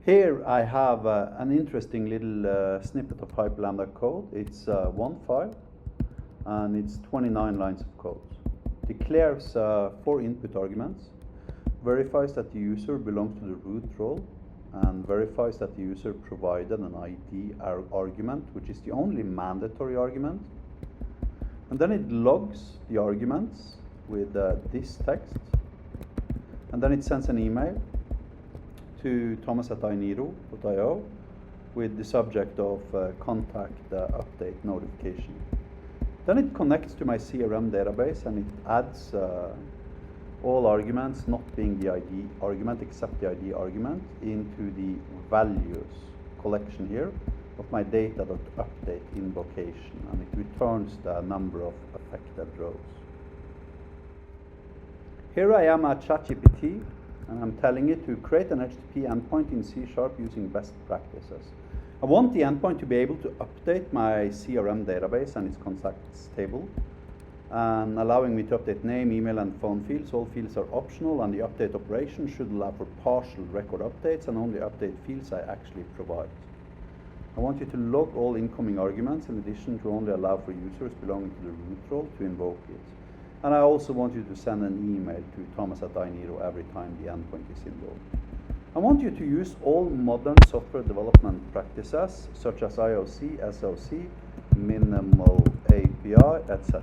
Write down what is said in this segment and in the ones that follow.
Here I have an interesting little snippet of Hyperlambda code. It's one file, and it's 29 lines of code. Declares 4 input arguments, verifies that the user belongs to the root role, and verifies that the user provided an ID argument, which is the only mandatory argument. And then it logs the arguments with this text, and then it sends an email to thomas@inero.io with the subject of contact update notification. Then it connects to my CRM database, and it adds all arguments not being the ID argument except the ID argument into the values collection here of my data.update invocation, and it returns the number of affected rows. Here I am at ChatGPT, and I'm telling it to create an HTTP endpoint in C# using best practices. I want the endpoint to be able to update my CRM database and its contacts table, and allowing me to update name, email, and phone fields. All fields are optional, and the update operation should allow for partial record updates and only update fields I actually provide. I want you to log all incoming arguments, in addition to only allow for users belonging to the root role to invoke it. And I also want you to send an email to thomas@inero every time the endpoint is invoked. I want you to use all modern software development practices, such as IOC, SOC, minimal API, etc.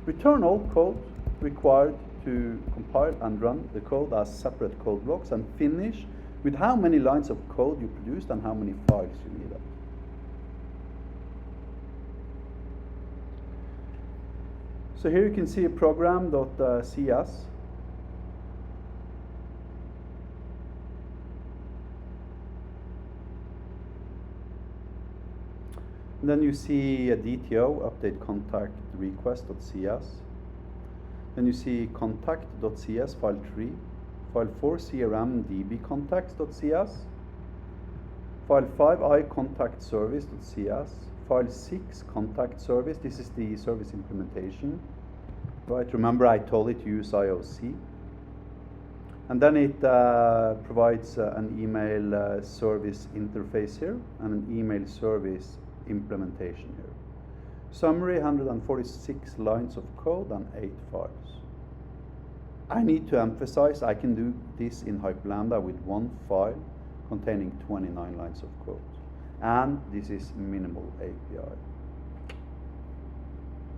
Return all code required to compile and run the code as separate code blocks, and finish with how many lines of code you produced and how many files you needed. So here you can see a program.cs. And then you see a DTO, update contact request.cs. Then you see contact.cs, file 3, file 4, CRM DB contacts.cs, file 5, iContact service.cs, file 6, contact service. This is the service implementation. Right, remember I told it to use IOC. And then it provides an email service interface here, and an email service implementation here. Summary, 146 lines of code and 8 files. I need to emphasize I can do this in Hyperlambda with one file containing 29 lines of code. And this is minimal API.